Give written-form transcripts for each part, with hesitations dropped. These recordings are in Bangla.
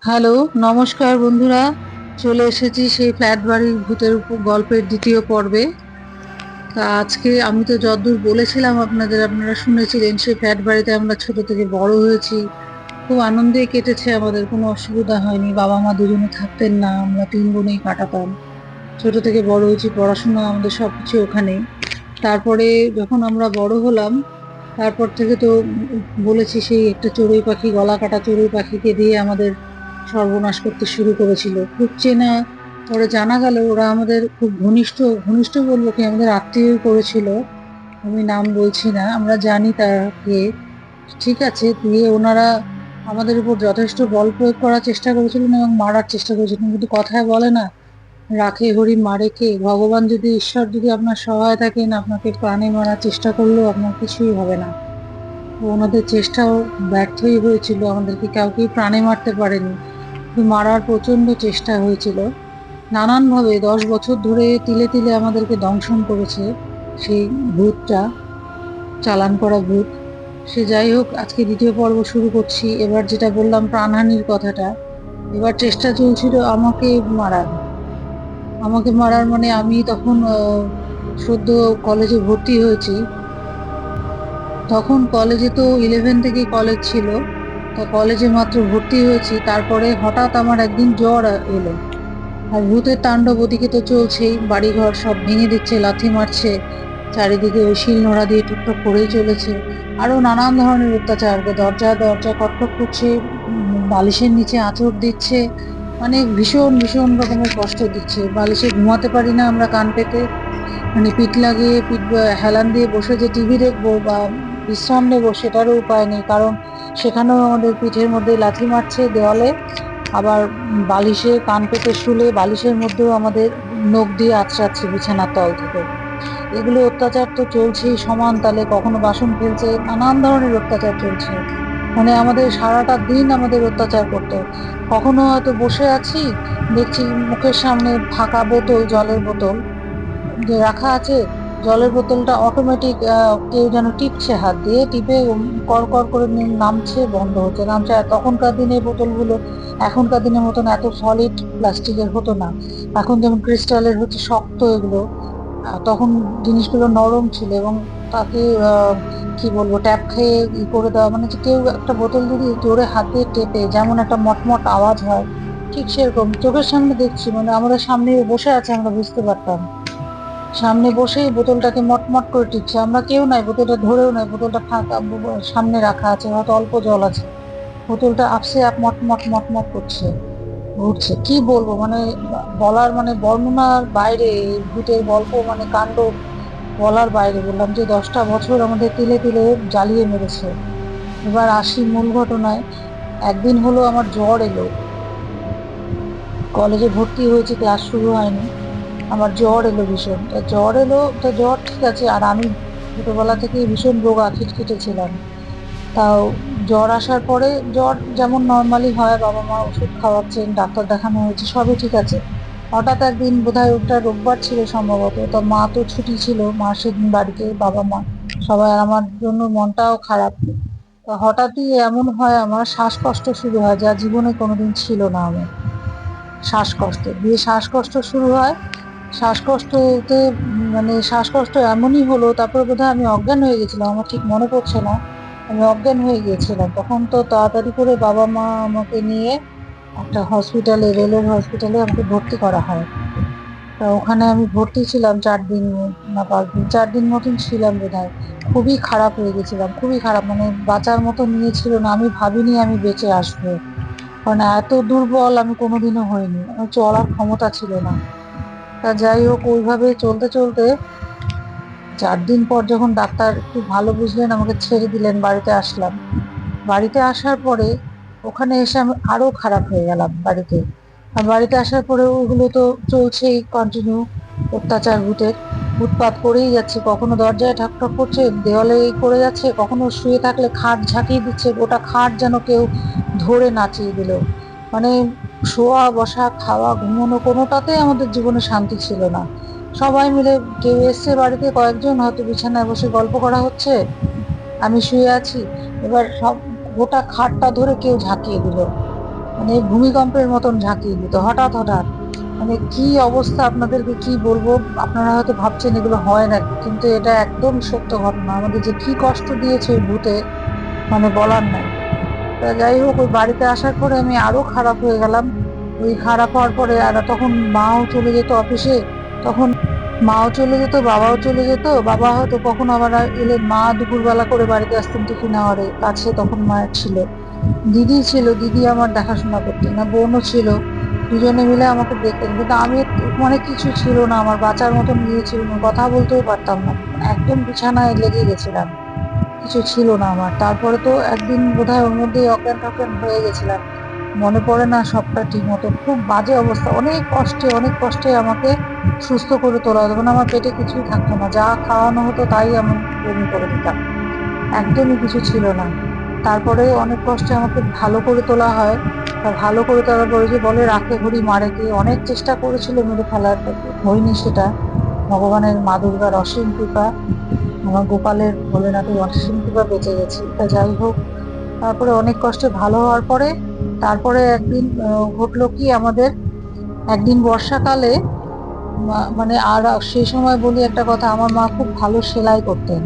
হ্যালো, নমস্কার বন্ধুরা। চলে এসেছি সেই ফ্ল্যাট বাড়ির ভূতের উপর গল্পের দ্বিতীয় পর্বে। তা আজকে আমি তো যতদূর বলেছিলাম আপনাদের, আপনারা শুনেছিলেন, সেই ফ্ল্যাট বাড়িতে আমরা ছোট থেকে বড় হয়েছি। খুব আনন্দে কেটেছে, আমাদের কোনো অসুবিধা হয়নি। বাবা মা দুজনে থাকতেন না, আমরা তিন বোনেই কাটাতাম। ছোট থেকে বড় হয়েছি, পড়াশোনা আমাদের সবকিছু ওখানেই। তারপরে যখন আমরা বড় হলাম, তারপর থেকে তো বলেছি, সেই একটা চড়ুই পাখি, গলা কাটা চড়ুই পাখিকে দিয়ে আমাদের সর্বনাশ করতে শুরু করেছিল। খুব চেনা, পরে জানা গেল ওরা আমাদের খুব ঘনিষ্ঠ, ঘনিষ্ঠ বলবো কি, আমাদের আত্মীয় করেছিল। আমি নাম বলছি না, আমরা জানি তাকে। ঠিক আছে, দিয়ে ওনারা আমাদের উপর যথেষ্ট বল প্রয়োগ করার চেষ্টা করেছিলেন এবং মারার চেষ্টা করেছিলেন, কিন্তু কথায় বলে না, রাখে হরি মারে কে। ভগবান যদি, ঈশ্বর যদি আপনার সহায় থাকেন, আপনাকে প্রাণে মারার চেষ্টা করলেও আপনার কিছুই হবে না। তো ওনাদের চেষ্টাও ব্যর্থই হয়েছিল, আমাদেরকে কাউকেই প্রাণে মারতে পারেনি, কিন্তু মারার প্রচন্ড চেষ্টা হয়েছিল। নানানভাবে 10 বছর ধরে তিলে তিলে আমাদেরকে দংশন করেছে সেই ভূতটা, চালান করা ভূত। সে যাই হোক, আজকে দ্বিতীয় পর্ব শুরু করছি। এবার যেটা বললাম প্রাণহানির কথাটা, এবার চেষ্টা চলছিল আমাকে মারার। আমাকে মারার মানে আমি তখন সদ্য কলেজে ভর্তি হয়েছি। তখন কলেজে তো 11 থেকে কলেজ ছিল, তো কলেজে মাত্র ভর্তি হয়েছি। তারপরে হঠাৎ আমার একদিন জ্বর এলো। আর ভূতের তাণ্ডব ওদিকে তো চলছেই, বাড়িঘর সব ভেঙে দিচ্ছে, লাথি মারছে, চারিদিকে ওই শিল নোড়া দিয়ে টুকটুক করেই চলেছে। আরো নানান ধরনের অত্যাচার, দরজা দরজা কটকট করছে, বালিশের নিচে আঁচড় দিচ্ছে, মানে ভীষণ ভীষণ রকমের কষ্ট দিচ্ছে। বালিশে ঘুমাতে পারি না আমরা কান পেতে, মানে পিঠ লাগিয়ে, পিঠ হেলান দিয়ে বসে যে টিভি দেখবো বা বিশ্রাম নেবো সেটারও উপায় নেই, কারণ সেখানেও আমাদের পিঠের মধ্যে লাথি মারছে, দেওয়ালে। আবার বালিশে কান পেতে শুলে বালিশের মধ্যেও আমাদের নখ দিয়ে আঁচড়াচ্ছে বিছানার তল থেকে। এগুলো অত্যাচার তো চলছেই সমান তালে, কখনো বাসন ফেলছে, নানান ধরনের অত্যাচার চলছে। মানে আমাদের সারাটা দিন আমাদের অত্যাচার করতো। কখনো হয়তো বসে আছি, দেখছি মুখের সামনে ফাঁকা বোতল, জলের বোতল যে রাখা আছে, জলের বোতলটা অটোমেটিক কেউ যেন টিপছে, হাত দিয়ে টিপে কর কর করে নামছে, বন্ধ হচ্ছে, নামছে। আর তখনকার দিনে বোতলগুলো এখনকার দিনের মতন এত সলিড প্লাস্টিকের হতো না। এখন যেমন ক্রিস্টালের হচ্ছে, শক্ত এগুলো। তখন জিনিসগুলো নরম ছিল, এবং তাকে কি বলবো, ট্যাপ খেয়ে করে দেওয়া, মানে যে কেউ একটা বোতল যদি জোরে হাত দিয়ে টেপে যেমন একটা মটমট আওয়াজ হয়, ঠিক সেরকম চোখের সামনে দেখছি, মানে আমাদের সামনে বসে আছে, আমরা বুঝতে পারতাম। সামনে বসেই বোতলটাকে মটমট করে টিপছে, আমরা কেউ নাই, বোতলটা ধরেও নাই, বোতলটা ফাঁকা, সামনে রাখা আছে, হয়তো অল্প জল আছে, বোতলটা আপসে আপ মটমট মটমট করছে, ঘুরছে। কি বলবো, মানে বলার, মানে বর্ণনার বাইরে এই ভূতের গল্প, মানে কাণ্ড বলার বাইরে। বললাম যে 10টা বছর আমাদের তিলে তিলে জ্বালিয়ে মেরেছে। এবার আসি মূল ঘটনায়। একদিন হলো আমার জ্বর এলো, কলেজে ভর্তি হয়েছে, ক্লাস শুরু হয়নি, আমার জ্বর এলো ভীষণ। তা জ্বর এলো, তা জ্বর ঠিক আছে, আর আমি ছোটবেলা থেকে ভীষণ রোগা, খিটখিটে ছিলাম। তাও জ্বর আসার পরে, জ্বর যেমন নর্মালি হয়, বাবা মা ওষুধ খাওয়াচ্ছেন, ডাক্তার দেখানো হয়েছে, সবই ঠিক আছে। হঠাৎ একদিন, বোধহয় ওটা রোববার ছিল সম্ভবত, তো মা তো ছুটি ছিল, মা সেদিন বাড়িতে, বাবা মা সবাই, আর আমার জন্য মনটাও খারাপ। তো হঠাৎই এমন হয়, আমার শ্বাসকষ্ট শুরু হয়, যা জীবনে কোনোদিন ছিল না আমার। শ্বাসকষ্ট দিয়ে শ্বাসকষ্ট শুরু হয়। শ্বাসকষ্টতে মানে শ্বাসকষ্ট এমনই হলো, তারপরে বোধহয় আমি অজ্ঞান হয়ে গেছিলাম, আমার ঠিক মনে পড়ছে না। আমি অজ্ঞান হয়ে গিয়েছিলাম তখন। তো তাড়াতাড়ি করে বাবা মা আমাকে নিয়ে একটা হসপিটালে, রেলের হসপিটালে আমাকে ভর্তি করা হয়। তা ওখানে আমি ভর্তি ছিলাম 4 দিন, না 5 দিন, 4 দিন মতন ছিলাম বোধহয়। খুবই খারাপ হয়ে গেছিলাম, খুবই খারাপ, মানে বাঁচার মতো নিয়েছিল না, আমি ভাবিনি আমি বেঁচে আসবো। কারণ এত দুর্বল আমি কোনোদিনও হইনি, আমার চলার ক্ষমতা ছিল না। তা যাই হোক, ওইভাবে চলতে চলতে 4 দিন পর যখন ডাক্তার একটু ভালো বুঝলেন, আমাকে ছেড়ে দিলেন, বাড়িতে আসলাম। বাড়িতে আসার পরে ওখানে এসে আমি আরো খারাপ হয়ে গেলাম বাড়িতে। আর বাড়িতে আসার পরে ওগুলো তো চলছেই কন্টিনিউ, অত্যাচার ভূতের, উৎপাত করেই যাচ্ছে। কখনো দরজায় ঠক ঠক করছে, দেওয়ালে করে যাচ্ছে, কখনো শুয়ে থাকলে খাট ঝাঁকিয়ে দিচ্ছে, গোটা খাট যেন কেউ ধরে নাচিয়ে দিল। মানে শোয়া বসা খাওয়া ঘুমানো কোনোটাতে আমাদের জীবনে শান্তি ছিল না। সবাই মিলে, কেউ এসছে বাড়িতে, কয়েকজন হয়তো বিছানায় বসে গল্প করা হচ্ছে, আমি শুয়ে আছি, এবার সব গোটা খাটটা ধরে কেউ ঝাঁকিয়ে দিল। মানে ভূমিকম্পের মতন ঝাঁকিয়ে দিত হঠাৎ হঠাৎ। মানে কি অবস্থা, আপনাদেরকে কি বলবো। আপনারা হয়তো ভাবছেন এগুলো হয় নাকি, কিন্তু এটা একদম সত্য ঘটনা। আমাদের যে কি কষ্ট দিয়েছে ওই ভূতে, মানে বলার নাই। তা যাই হোক, ওই বাড়িতে আসার পরে আমি আরো খারাপ হয়ে গেলাম। ওই খারাপ হওয়ার পরে আর তখন মাও চলে যেত অফিসে। তখন মাও চলে যেত, বাবাও চলে যেত। বাবা হয়তো কখনো আবার এলে মা দুপুরবেলা করে বাড়িতে আসতেন টিফিন আওয়ারে, কাছে তখন মায়ের ছিল। দিদি ছিল, দিদি আমার দেখাশোনা করতেন না, বোনও ছিল। দুজনে মিলে আমাকে দেখতেন, কিন্তু আমি মানে কিছু ছিল না আমার, বাঁচার মতন নিয়েছিল না, কথা বলতেও পারতাম না, একদম বিছানায় লেগে গেছিলাম, কিছু ছিল না আমার। তারপরে তো একদিন বোধহয় ওর মধ্যে অজ্ঞান টজ্ঞান হয়ে গেছিলাম, মনে পড়ে না সবটা ঠিক মতো। খুব বাজে অবস্থা, অনেক কষ্টে অনেক কষ্টে আমাকে সুস্থ করে তোলা হতো। মানে আমার পেটে কিছুই থাকতো না, যা খাওয়ানো হতো তাই আমি বমি করে দিতাম, একদমই কিছু ছিল না। তারপরে অনেক কষ্টে আমাকে ভালো করে তোলা হয়। তা ভালো করে তোলার পরে যে বলে রাখে ঘড়ি মারে কে, অনেক চেষ্টা করেছিল মেরে ফেলার, হয়নি সেটা। ভগবানের মা দুর্গার অসীম কৃপা, আমার গোপালের ভোলেনাথের অসীম কৃপা বেঁচে গেছি। তা যাই হোক, তারপরে অনেক কষ্টে ভালো হওয়ার পরে তারপরে একদিন ঘটলো কি আমাদের, একদিন বর্ষাকালে মানে আর সেই সময় বলি একটা কথা, আমার মা খুব ভালো সেলাই করতেন,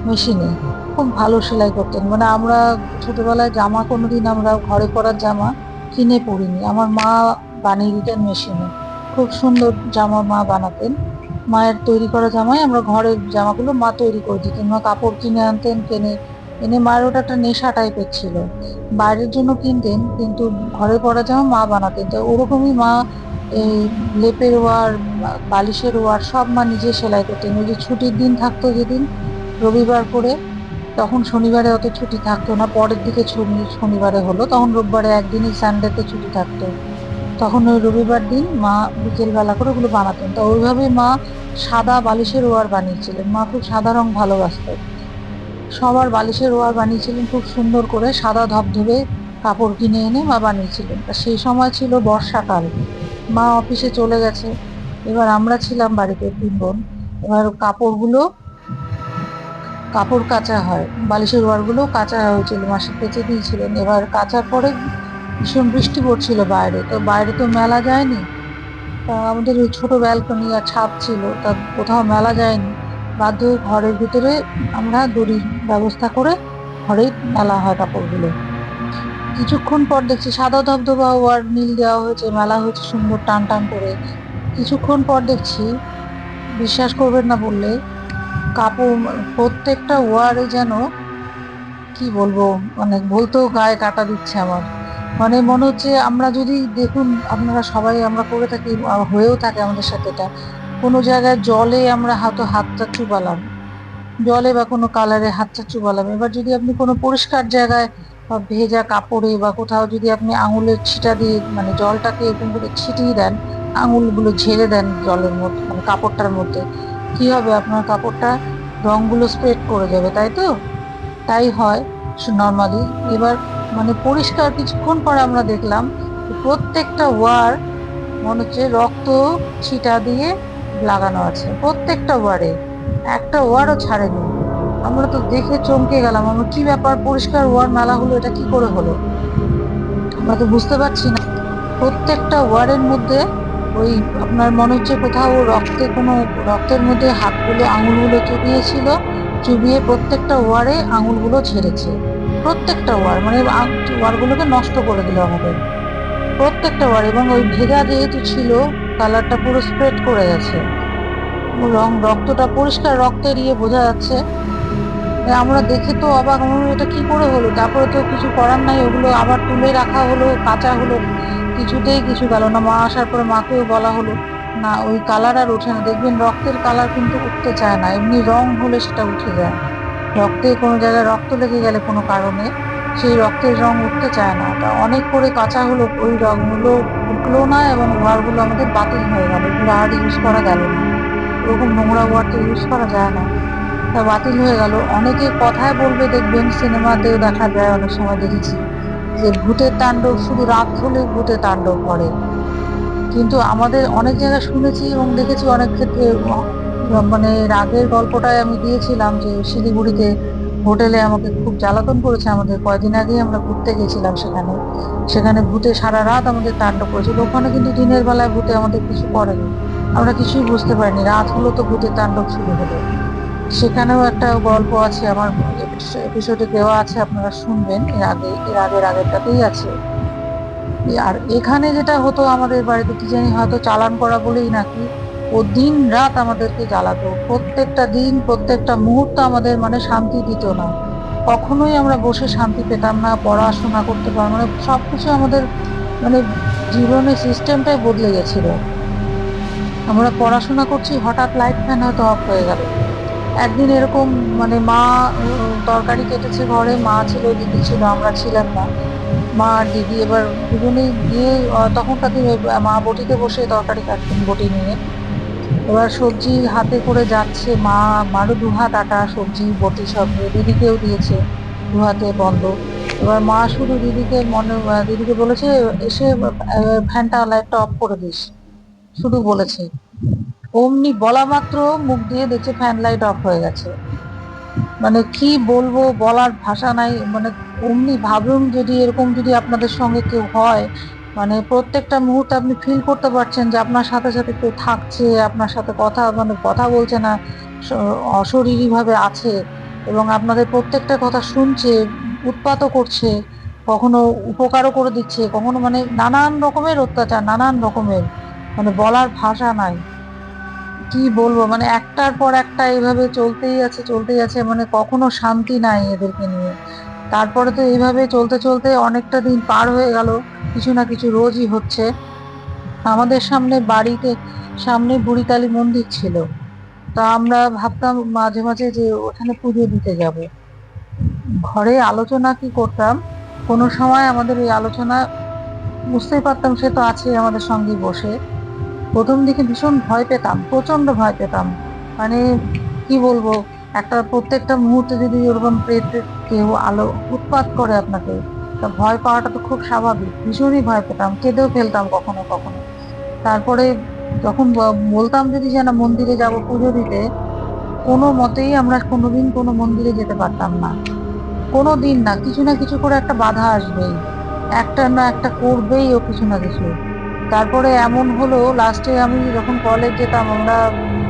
মেশিনে খুব ভালো সেলাই করতেন। মানে আমরা ছোটবেলায় জামা কোনোদিন আমরা ঘরে পরার জামা কিনে পরিনি, আমার মা বানিয়ে দিতেন মেশিনে। খুব সুন্দর জামা মা বানাতেন, মায়ের তৈরি করা জামাই আমরা ঘরের জামাগুলো মা তৈরি করে দিতেন। মা কাপড় কিনে আনতেন, কিনে এনে মায়ের ওটা একটা নেশা টাইপের ছিল, বাইরের জন্য কিনতেন কিন্তু ঘরে পরা জামা মা বানাতেন। তো ওরকমই মা এই লেপের ওয়ার, বালিশের ওয়ার সব মা নিজে সেলাই করতেন। ওই যে ছুটির দিন থাকতো যেদিন, রবিবার করে, তখন শনিবারে অত ছুটি থাকতো না, পরের দিকে শনিবারে হলো, তখন রোববারে একদিনই সানডেতে ছুটি থাকতো। তখন ওই রবিবার দিন মা বিকেল বেলা করে ওগুলো বানাতেন। তো ওইভাবে মা সাদা বালিশের ওয়ার বানিয়েছিলেন। মা খুব সাদা রং ভালোবাসতেন, সবার বালিশের ওয়ার বানিয়েছিলেন খুব সুন্দর করে, সাদা ধবধবে কাপড় কিনে এনে মা বানিয়েছিলেন। তা সেই সময় ছিল বর্ষাকাল, মা অফিসে চলে গেছে, এবার আমরা ছিলাম বাড়িতে 3 বোন। এবার কাপড় কাচা হয়, বালিশের ওয়ারগুলো কাচা হয়েছিল, মাসি কেচে দিয়েছিলেন। এবার কাচার পরে ভীষণ বৃষ্টি পড়ছিল বাইরে, তো বাইরে তো মেলা যায়নি। তা আমাদের ওই ছোট ব্যালকনি আর ছাদ ছিল, তা কোথাও মেলা যায়নি, বাধ্য হয়ে ঘরের ভিতরে আমরা দড়ির ব্যবস্থা করে ঘরেই মেলা হয় কাপড়গুলো। কিছুক্ষণ পর দেখছি সাদা ধবধবা ওয়ার নীল দেওয়া হয়েছে, মেলা হয়েছে সুন্দর টান টান করে। কিছুক্ষণ পর দেখছি, বিশ্বাস করবেন না বললে, কাপড় প্রত্যেকটা ওয়ারে যেন, কি বলবো, মানে বলতেও গায়ে কাটা দিচ্ছে আমার। মানে মনে হচ্ছে আমরা যদি দেখুন, আপনারা সবাই আমরা করে থাকি, হয়েও থাকে আমাদের সাথে এটা, কোনো জায়গায় জলে আমরা হাতটা চুবালাম, জলে বা কোনো কালারে হাতটা চুবালাম। এবার যদি আপনি কোনো পরিষ্কার জায়গায় বা ভেজা কাপড়ে বা কোথাও যদি আপনি আঙুলের ছিটা দিয়ে মানে জলটাকে এরকম করে ছিটিয়ে দেন, আঙুলগুলো ঝেড়ে দেন জলের মধ্যে মানে কাপড়টার মধ্যে, কি হবে, আপনার কাপড়টা রংগুলো স্প্রেড করে যাবে, তাই তো? তাই হয় নর্মালি। এবার মানে পরিষ্কার কিছুক্ষণ পরে আমরা দেখলাম প্রত্যেকটা ওয়ার মনে হচ্ছে রক্ত ছিটা দিয়ে লাগানো আছে, প্রত্যেকটা ওয়ারে, একটা ওয়ারও ছাড়েনি। আমরা তো দেখে চমকে গেলাম, আমরা কি ব্যাপার, পরিষ্কার ওয়ার মেলা হলো, এটা কি করে হলো, আমরা তো বুঝতে পারছি না। প্রত্যেকটা ওয়ারের মধ্যে ওই আপনার মনে হচ্ছে কোথাও রক্তের মধ্যে হাতগুলো আঙুলগুলো চুবিয়েছিল, চুবিয়ে প্রত্যেকটা ওয়ারে আঙুলগুলো ঝেড়েছে, প্রত্যেকটা ওয়ার, মানে ওয়ারগুলোকে নষ্ট করে দিল আমাদের প্রত্যেকটা ওয়ার। এবং ওই ভেজা যেহেতু ছিল, কালারটা পুরো স্প্রেড করে গেছে, রক্তটা পরিষ্কার রক্তের বোঝা যাচ্ছে। আমরা দেখে তো অবাক, আমরা বলি, এটা কি করে হলো। তারপরে তো কিছু করার নাই, ওগুলো আবার তুলে রাখা হলো, কাঁচা হলো, কিছুতেই কিছু গেল না। মা আসার পরে মাকেও বলা হলো, না ওই কালার আর ওঠে না, দেখবেন রক্তের কালার কিন্তু উঠতে চায় না, এমনি রং হলে সেটা উঠে যায়। রক্তে কোনো জায়গায় রক্ত লেগে গেলে কোনো কারণে সেই রক্তের রং উঠতে চায় না। তা অনেক করে কাঁচা হলো, ওই রংগুলো উঠলো না, এবং ওয়ারগুলো আমাদের বাতিল হয়ে গেল, ওগুলো আর ইউজ করা গেল না। ওরকম নোংরা ওয়ার তো ইউজ করা যায় না, তা বাতিল হয়ে গেল। অনেকে কথায় বলবে, দেখবেন সিনেমাতেও দেখা যায়, অনেক সময় দেখেছি যে ভূতের তাণ্ডব শুধু রাত হলে ভূতের তাণ্ডব করে, কিন্তু আমাদের অনেক জায়গায় শুনেছি এবং দেখেছি অনেক ক্ষেত্রে, মানে এর আগের গল্পটায় আমি দিয়েছিলাম যে শিলিগুড়িতে হোটেলে আমাকে খুব জ্বালাতন করেছে। আমাদের কয়দিন আগেই আমরা ঘুরতে গেছিলাম সেখানে। সেখানে ভূতে সারা রাত আমাদের তাণ্ডব করেছিল। ওখানে কিন্তু দিনের বেলায় ভূতে আমাদের কিছু করেনি, আমরা কিছুই বুঝতে পারিনি। রাত হলো তো ভূতের তাণ্ডব শুরু হলো। সেখানেও একটা গল্প আছে আমার, এপিসোডে দেওয়া আছে, আপনারা শুনবেন। আগেরটাতেই আছে। আর এখানে যেটা হতো আমাদের বাড়িতে, কি জানি হয়তো চালান করা বলেই নাকি ও দিন রাত আমাদেরকে জ্বালাতো। প্রত্যেকটা দিন প্রত্যেকটা মুহূর্ত আমাদের মানে শান্তি দিত না। কখনোই আমরা বসে শান্তি পেতাম না, পড়াশোনা করতে পারবো মানে সবকিছু আমাদের মানে জীবনের সিস্টেমটাই বদলে গেছিল। আমরা পড়াশোনা করছি, হঠাৎ লাইট ফ্যান হয়তো অফ হয়ে গেল। একদিন এরকম মানে মা তরকারি কেটেছে ঘরে, মা ছিল, দিদি ছিল, আমরা ছিলাম না। মা আর দিদি এবার দুজনেই গিয়ে তখনকার দিনে মা বটিতে বসে তরকারি কাটতেন বটি নিয়ে। এবার সবজি হাতে করে যাচ্ছে, মারও দুহাত আটা, সবজি বটি সব নিয়ে, দিদিকেও দিয়েছে দুহাতে বন্ধ। এবার মা শুধু দিদিকে বলেছে এসে ফ্যানটা লাইটটা অফ করে দিস, শুধু বলেছে। অমনি বলা মাত্র মুখ দিয়ে দেখছে ফ্যান লাইট অফ হয়ে গেছে। মানে কি বলবো, বলার ভাষা নাই। মানে অমনি ভাবুন, যদি এরকম যদি আপনাদের সঙ্গে কেউ হয়, মানে প্রত্যেকটা মুহূর্তে আপনি ফিল করতে পারছেন যে আপনার সাথে সাথে কেউ থাকছে, আপনার সাথে কথা বলছে না, অশরীরী ভাবে আছে, এবং আপনাদের প্রত্যেকটা কথা শুনছে, উৎপাতও করছে, কখনো উপকারও করে দিচ্ছে, কখনো মানে নানান রকমের অত্যাচার, নানান রকমের, মানে বলার ভাষা নাই। কি বলবো, মানে একটার পর একটা এইভাবে চলতেই আছে, মানে কখনো শান্তি নাই এদেরকে নিয়ে। তারপরে তো এইভাবে চলতে চলতে অনেকটা দিন পার হয়ে গেল, কিছু না কিছু রোজই হচ্ছে। আমাদের সামনে বুড়িকালী মন্দির ছিল। তা আমরা ভাবতাম মাঝে মাঝে যে ওখানে পুজো দিতে যাব। ঘরে আলোচনা কি করতাম, কোনো সময় আমাদের ওই আলোচনা বুঝতেই পারতাম সে তো আছে আমাদের সঙ্গে বসে। প্রথম দিকে ভীষণ ভয় পেতাম, প্রচন্ড ভয় পেতাম। মানে কি বলবো, প্রত্যেকটা মুহূর্তে যদি ওরকম প্রেত কেউ উৎপাত করে আপনাকে, তা ভয় পাওয়াটা তো খুব স্বাভাবিক। ভীষণই ভয় পেতাম, কেঁদেও ফেলতাম কখনো কখনো। তারপরে যখন বলতাম যদি যে না মন্দিরে যাব পুজো দিতে, কোনো মতেই আমরা কোনোদিন কোনো মন্দিরে যেতে পারতাম না। কোনো দিন না, কিছু না কিছু করে একটা বাধা আসবেই, একটা না একটা করবেই ও কিছু না কিছু। তারপরে এমন হলো, লাস্টে আমি যখন কলেজ যেতাম, আমরা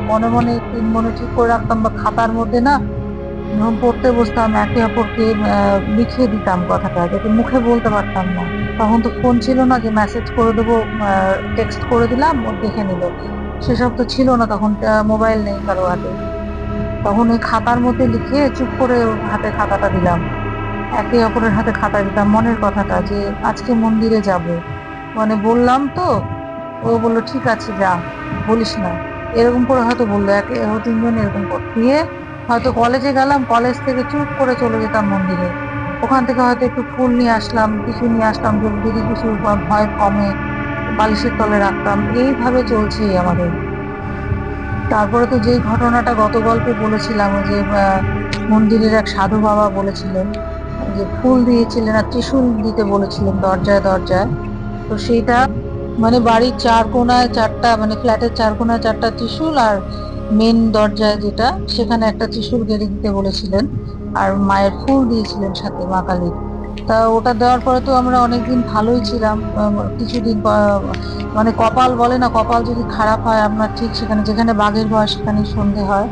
মনে মনে তিন মনে ঠিক করে রাখতাম, বা খাতার মধ্যে না যখন পড়তে বসতাম একে অপরকে লিখে দিতাম কথাটা, যাতে মুখে বলতে পারতাম না। তখন তো ফোন ছিল না যে মেসেজ করে দেবো, টেক্সট করে দিলাম ও দেখে নিল, সেসব তো ছিল না তখন। মোবাইল নেই কারো হাতে। তখন ওই খাতার মধ্যে লিখে চুপ করে ওর হাতে খাতাটা দিলাম, একে অপরের হাতে খাতা দিতাম মনের কথাটা, যে আজকে মন্দিরে যাব, মানে বললাম তো। ও বললো ঠিক আছে যা, বলিস না, এরকম করে হয়তো বললো। ও তিনজন এরকম দিয়ে হয়তো কলেজে গেলাম, কলেজ থেকে চুপ করে চলে যেতাম মন্দিরে। ওখান থেকে হয়তো একটু ফুল নিয়ে আসলাম, কিছু নিয়ে আসলাম, যদি কিছু ভয় কমে, বালিশের তলে রাখতাম। এইভাবে চলছে আমাদের। তারপরে তো যেই ঘটনাটা গত গল্পে বলেছিলাম, ওই যে মন্দিরের এক সাধু বাবা বলেছিলেন যে ফুল দিয়েছিলেন আর ত্রিশূল দিতে বলেছিলেন দরজায় দরজায়। তো সেইটা মানে বাড়ির চার কোণায় চারটা, মানে ফ্ল্যাটের চার কোণায় চারটা ত্রিশূল, আর মেন দরজায় যেটা সেখানে একটা ত্রিশূল গেড়ে দিতে বলেছিলেন। আর মায়ের ফুল দিয়েছিলেন সাথে, মা কালীর। তা ওটা দেওয়ার পরে তো আমরা অনেকদিন ভালোই ছিলাম। কিছুদিন মানে কপাল বলে না, কপাল যদি খারাপ হয় আপনার, ঠিক সেখানে যেখানে বাঘের ভয় সেখানে সন্ধে হয়।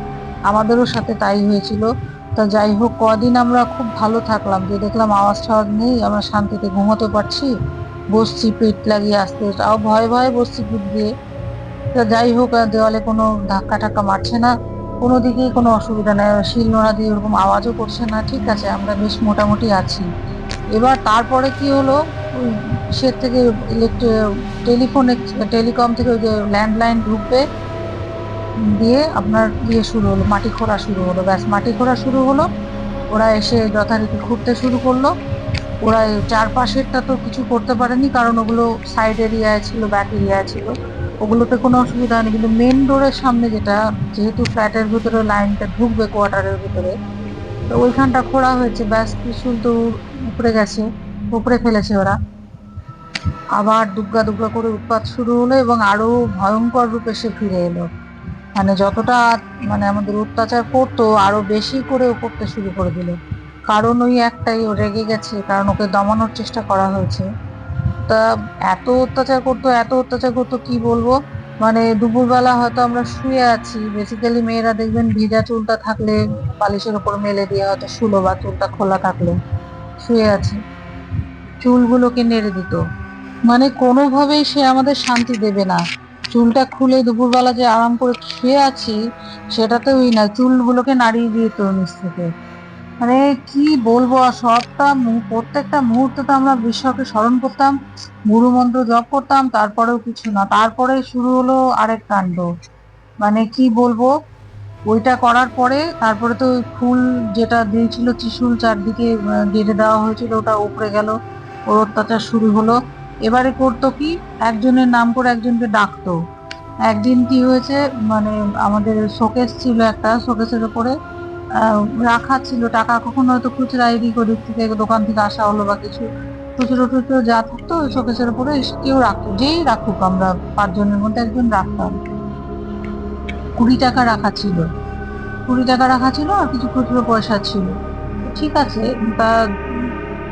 আমাদেরও সাথে তাই হয়েছিল। তা যাই হোক, কদিন আমরা খুব ভালো থাকলাম, যে দেখলাম আওয়াজ টাওয়াজ নেই, আমরা শান্তিতে ঘুমোতে পারছি। বসছি পিঠ লাগিয়ে, আসতে তাও ভয়ে ভয়ে বসছি পিঠ দিয়ে। তা যাই হোক, দেওয়ালে কোনো ধাক্কা টাক্কা মারছে না, কোনো দিকেই কোনো অসুবিধা নেই, শিল নোড়া দিয়ে ওরকম আওয়াজও করছে না, ঠিক আছে, আমরা বেশ মোটামুটি আছি। এবার তারপরে কি হলো, ওই সে থেকে টেলিকম থেকে ওই যে ল্যান্ডলাইন ঢুকবে, দিয়ে আপনার শুরু হলো, মাটি খোঁড়া শুরু হলো। ব্যাস, মাটি খোঁড়া শুরু হলো। ওরা এসে যথারীতি খুঁড়তে শুরু করলো। ওরা চারপাশেরটা তো কিছু করতে পারেনি, কারণ ওগুলো সাইড এরিয়ায় ছিল, ব্যাক এরিয়ায় ছিল, ওগুলোতে কোনো অসুবিধা হয়নি। কিন্তু মেন ডোরের সামনে যেটা, যেহেতু ফ্ল্যাটের ভিতরে লাইনটা ঢুকবে কোয়ার্টারের ভিতরে, তো ওইখানটা খোঁড়া হয়েছে। ব্যাস, ত্রিশূল তো উপরে গেছে, উপরে ফেলেছে ওরা। আবার দুগ্গা দুগ্গা করে উৎপাত শুরু হলো, এবং আরো ভয়ঙ্কর রূপে সে ফিরে এলো। মানে যতটা মানে আমাদের অত্যাচার করতো, আরো বেশি করে ও করতে শুরু করে দিল। কারণ ওই একটাই, ও রেগে গেছে, কারণ ওকে দমানোর চেষ্টা করা হয়েছে। তা এত অত্যাচার করতো কি বলবো। মানে দুপুরবেলা হয়তো আমরা শুয়ে আছি, বেসিক্যালি মেয়েরা দেখবেন ভিজা চুলটা থাকলে বালিশের উপর মেলে দিয়ে হয়তো শুলো, বা চুলটা খোলা থাকলে শুয়ে আছি, চুলগুলোকে নেড়ে দিত। মানে কোনোভাবেই সে আমাদের শান্তি দেবে না। চুলটা খুলে দুপুরবেলা যে আরাম করে শুয়ে আছি সেটাতেই না, চুলগুলোকে নাড়িয়ে দিত নিচ থেকে। মানে কি বলবো, আর প্রত্যেকটা মুহূর্তে তো আমরা ঈশ্বরকে স্মরণ করতাম, গুরু মন্ত্র জপ করতাম, তারপরেও কিছু না, তারপরে শুরু হলো আরেক কাণ্ড। মানে কি বলবো, ওইটা করার পরে তারপরে তো ওই ফুল যেটা দিয়েছিল ত্রিশূল চারদিকে গেঁথে দেওয়া হয়েছিল, ওটা উপড়ে গেল, ওর অত্যাচার শুরু হলো। এবারে করতো কি, একজনের নাম করে একজনকে ডাকতো। একদিন কি হয়েছে, মানে আমাদের শোকেস ছিল, একটা শোকেসের উপরে রাখা ছিল টাকা, কখনো হয়তো খুচরা এদিক ওদিক থেকে দোকান থেকে আসা হলো বা কিছু, খুচরো টুচরো যা থাকতো ওই শোকেসের উপরে কেউ রাখতো, যেই রাখুক, আমরা 5 জনের মধ্যে একজন রাখতাম। 20 টাকা রাখা ছিল, 20 টাকা রাখা ছিল, আর কিছু খুচরো পয়সা ছিল। ঠিক আছে, তা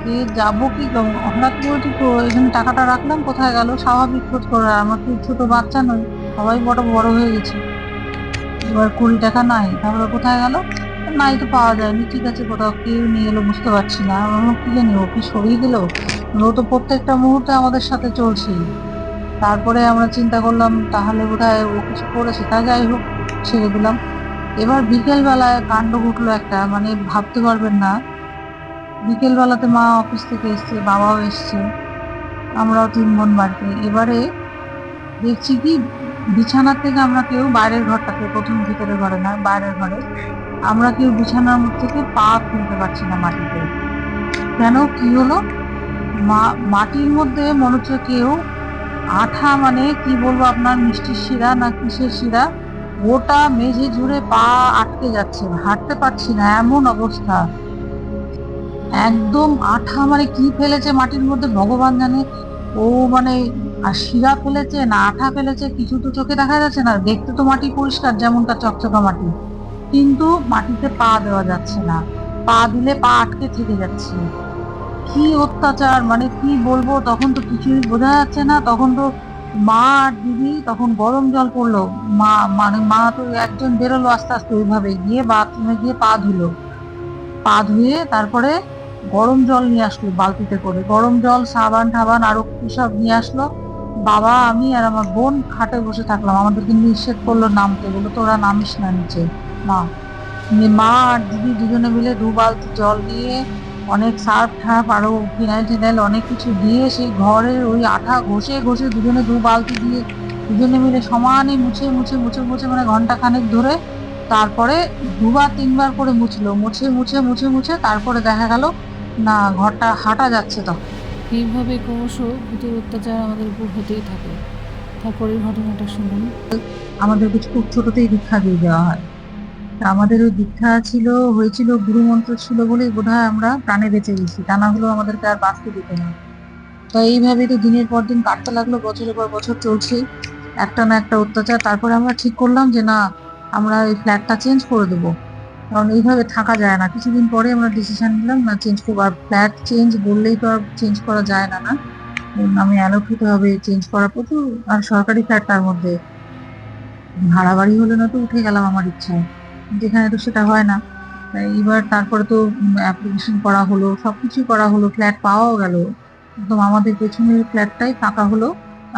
কে যাবো কি হঠাৎ বলছি তো এখানে টাকাটা রাখলাম, কোথায় গেল, স্বাভাবিক খোঁজ করে, আমার তো ছোট বাচ্চা নই, সবাই বড় বড় হয়ে গেছে। এবার 20 টাকা নাই, তারপরে কোথায় গেল, নাই তো পাওয়া যায়নি। ঠিক আছে, কোথাও কেউ নিয়ে এলো, বুঝতে পারছি না, কি জানি ও কি সরিয়ে দিল, ও তো প্রত্যেকটা মুহূর্তে আমাদের সাথে চলছে। তারপরে আমরা চিন্তা করলাম তাহলে বোধহয় ও কিছু করেছে, তা যাই হোক, ছেড়ে দিলাম। এবার বিকেল বেলায় কাণ্ড ঘটলো একটা, মানে ভাবতে পারবেন না। বিকেল বেলাতে মা অফিস থেকে এসছে, বাবাও এসছে, আমরাও 3 বোন বাড়িতে। এবারে দেখছি কি, বিছানার থেকে আমরা কেউ, বাইরের ঘরটাতে, প্রথম ভিতরের ঘরে না বাইরের ঘরে, আমরা কেউ বিছানার থেকে পা তুলতে পারছি না মাটিতে। কেন, কি হলো, মাটির মধ্যে মনে হচ্ছে কেউ আঠা, মানে কি বলবো আপনার, মিষ্টির শিরা না কিসের শিরা, গোটা মেঝে জুড়ে পা আটকে যাচ্ছে, হাঁটতে পারছি না এমন অবস্থা। একদম আঠা, মানে কি ফেলেছে মাটির মধ্যে ভগবান জানে। ও মানে, আর শিরা ফেলেছে না আঠা ফেলেছে কিছু তো চোখে দেখা যাচ্ছে না, দেখতে তো মাটি পরিষ্কার যেমনটা চকচকা মাটি, কিন্তু মাটিতে পা দেওয়া যাচ্ছে না, পা দিলে পা আটকে থেকে যাচ্ছে। কি অত্যাচার, মানে কি বলবো, তখন তো কিছুই বোঝা যাচ্ছে না। তখন তো মা আর দিদি তখন গরম জল পড়লো, মা তো একজন বেরোলো আস্তে আস্তে, ওইভাবে গিয়ে বাথরুমে গিয়ে পা ধুলো, পা ধুয়ে তারপরে গরম জল নিয়ে আসলো বালতিতে করে, গরম জল, সাবান টাবান আরো কি সব নিয়ে আসলো। বাবা, আমি আর আমার বোন খাটে বসে থাকলাম, আমাদেরকে নিষেধ করলো নামতে, বললো তোরা নামিস না নিচে। মা মা আর দিদি দুজনে মিলে 2 বালতি জল দিয়ে, অনেক সার্ফ ঠার্ফ আরো ফিনাইল টিনাইল অনেক কিছু দিয়ে, সেই ঘরের ওই আঠা ঘষে ঘষে দুজনে 2 বালতি দিয়ে, দুজনে মিলে সমানে মুছে মুছে মুছে মুছে, মানে ঘন্টা খানেক ধরে, তারপরে 2 বার 3 বার করে মুছলো, মুছে মুছে মুছে মুছে, তারপরে দেখা গেল না, ঘরটা হাঁটা যাচ্ছে তখন। এইভাবে ক্রমশ ভূতের অত্যাচার আমাদের উপর হতেই থাকে। তারপরের ঘটনাটা শুনুন। আমাদেরকে খুব ছোটতেই দীক্ষা দিয়ে দেওয়া হয়। আমাদের ওই দীক্ষা হয়েছিল, গুরু মন্ত্র ছিল বলেই বোধহয় আমরা প্রাণে বেঁচে গেছি, তা না হলেও আমাদেরকে আর বাঁচতে দিত না। তো এইভাবে তো দিনের পর দিন কাটতে লাগলো, বছরের পর বছর চলছে, একটা না একটা অত্যাচার। তারপরে আমরা ঠিক করলাম যে না, আমরা এই ফ্ল্যাটটা চেঞ্জ করে দেবো, কারণ এইভাবে থাকা যায় না। কিছুদিন পরে আমরা ডিসিশন নিলাম না, চেঞ্জ করবো। আর ফ্ল্যাট চেঞ্জ বললেই তো আর চেঞ্জ করা যায় না, না আমি অ্যালোকেট হবে চেঞ্জ করা প্রচুর, আর সরকারি ফ্ল্যাট, তার মধ্যে ভাড়া বাড়ি হলে না তো উঠে গেলাম আমার ইচ্ছায়, যেখানে তো সেটা হয় না। তাই এবার তারপরে তো অ্যাপ্লিকেশন করা হলো, সবকিছু করা হলো, ফ্ল্যাট পাওয়াও গেল, একদম আমাদের পেছনের ফ্ল্যাটটাই ফাঁকা হলো।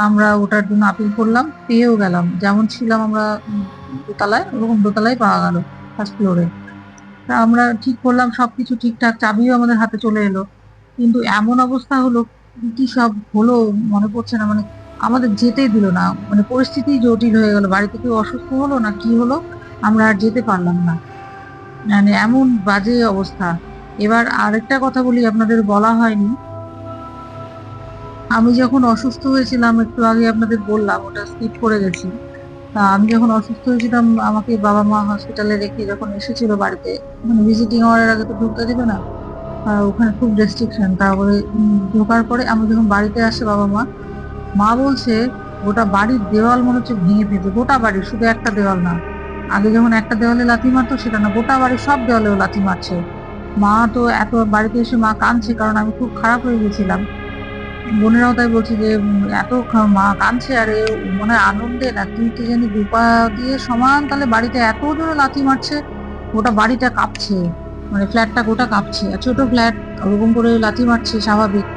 আমরা ওটার জন্য আপিল করলাম, পেয়েও গেলাম, যেমন ছিলাম আমরা দোতলায়, ওরকম দোতলায় পাওয়া গেল, ফার্স্ট ফ্লোরে। তা আমরা ঠিক করলাম, সবকিছু ঠিকঠাক, চাবিও আমাদের হাতে চলে এলো। কিন্তু এমন অবস্থা হলো, কি সব হলো মনে পড়ছে না, মানে আমাদের যেতেই দিল না, মানে পরিস্থিতি জটিল হয়ে গেল, বাড়িতে কেউ অসুস্থ হলো না কি হলো, আমরা আর যেতে পারলাম না, মানে এমন বাজে অবস্থা। এবার আরেকটা কথা বলি, আপনাদের বলা হয়নি, আমি যখন অসুস্থ হয়েছিলাম, একটু আগে আপনাদের বললাম, ওটা স্কিপ করে গেছি। তা আমি যখন অসুস্থ হয়েছিলাম, আমাকে বাবা মা হসপিটালে রেখে যখন এসেছিল বাড়িতে, মানে ভিজিটিং আওয়ারের আগে তো ঢুকতে দেবে না, ওখানে খুব রেস্ট্রিকশন। তারপরে ঢোকার পরে আমরা যখন বাড়িতে আসে বাবা মা, মা বলছে গোটা বাড়ির দেওয়াল মনে হচ্ছে ভেঙে ফেলছে, গোটা বাড়ি, শুধু একটা দেওয়াল না। আগে যখন একটা দেওয়ালে লাথি মারতো সেটা না, গোটা বাড়ির সব দেওয়ালেও লাথি মারছে। মা তো এত বাড়িতে এসে মা কাঁদছে, কারণ আমি খুব খারাপ হয়ে গেছিলাম। বোনেরাও তাই বলছে যে এত মা কাঁদছে, আর এ মনে হয় আনন্দে না কি কি জানি দুপা দিয়ে সমান তাহলে বাড়িতে এত জোরে লাথি মারছে, গোটা বাড়িটা কাঁপছে, মানে ফ্ল্যাটটা গোটা কাঁপছে। আর ছোট ফ্ল্যাট, ওরকম করে লাথি মারছে স্বাভাবিক।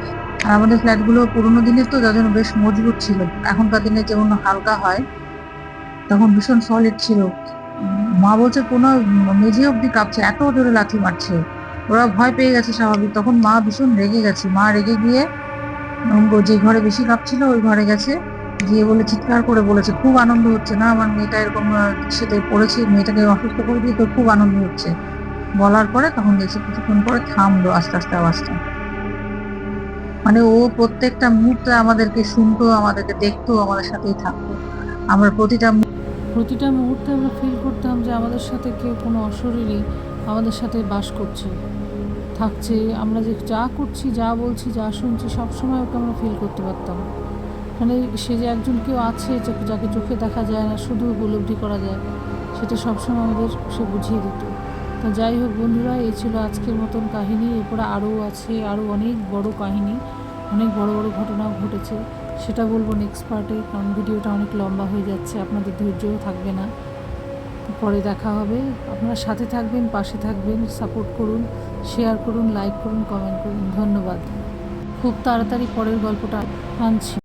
আর আমাদের ফ্ল্যাট গুলো পুরোনো দিনের তো, যার জন্য বেশ মজবুত ছিল। এখনকার দিনে যেমন হালকা হয়, তখন ভীষণ সলিড ছিল। মা বলছে কোনো মেঝে অব্দি কাঁপছে, এত জোরে লাথি মারছে। ওরা ভয় পেয়ে গেছে স্বাভাবিক। তখন মা ভীষণ রেগে গেছে। মা রেগে গিয়ে যে ঘরে বেশি কাঁপছিল ওই ঘরে গেছে, গিয়ে বলে চিৎকার করে বলেছে খুব আনন্দ হচ্ছে না, আমার মেয়েটা এরকম সাথে পড়েছে, মেয়েটাকে অসুস্থ করে দিয়ে তো খুব আনন্দ হচ্ছে। বলার পরে তখন দেখছি কিছুক্ষণ পরে থামলো আস্তে আস্তে আওয়াজটা। মানে ও প্রত্যেকটা মুহূর্তে আমাদেরকে শুনতো, আমাদেরকে দেখতো, আমাদের সাথেই থাকতো। আমরা প্রতিটা মুহূর্তে আমরা ফিল করতাম যে আমাদের সাথে কেউ কোনো অশরীরী আমাদের সাথে বাস করছে, থাকছে। আমরা যে যা করছি, যা বলছি, যা শুনছি, সবসময় ওকে আমরা ফিল করতে পারতাম। মানে সে যে একজন কেউ আছে যাকে চোখে দেখা যায় না, শুধু উপলব্ধি করা যায়, সেটা সবসময় আমাদের সে বুঝিয়ে দিত। তো যাই হোক বন্ধুরা, এই ছিল আজকের মতন কাহিনী। এরপরে আরও আছে, আরও অনেক বড় কাহিনী, অনেক বড় বড় ঘটনাও ঘটেছে। সেটা বলবো নেক্সট পার্টে, কারণ ভিডিওটা অনেক লম্বা হয়ে যাচ্ছে, আপনাদের ধৈর্যও থাকবে না। পরে দেখা হবে। আপনারা সাথে থাকবেন, পাশে থাকবেন, সাপোর্ট করুন, শেয়ার করুন, লাইক করুন, কমেন্ট করুন। ধন্যবাদ। খুব তাড়াতাড়ি পরের গল্পটা আনছি।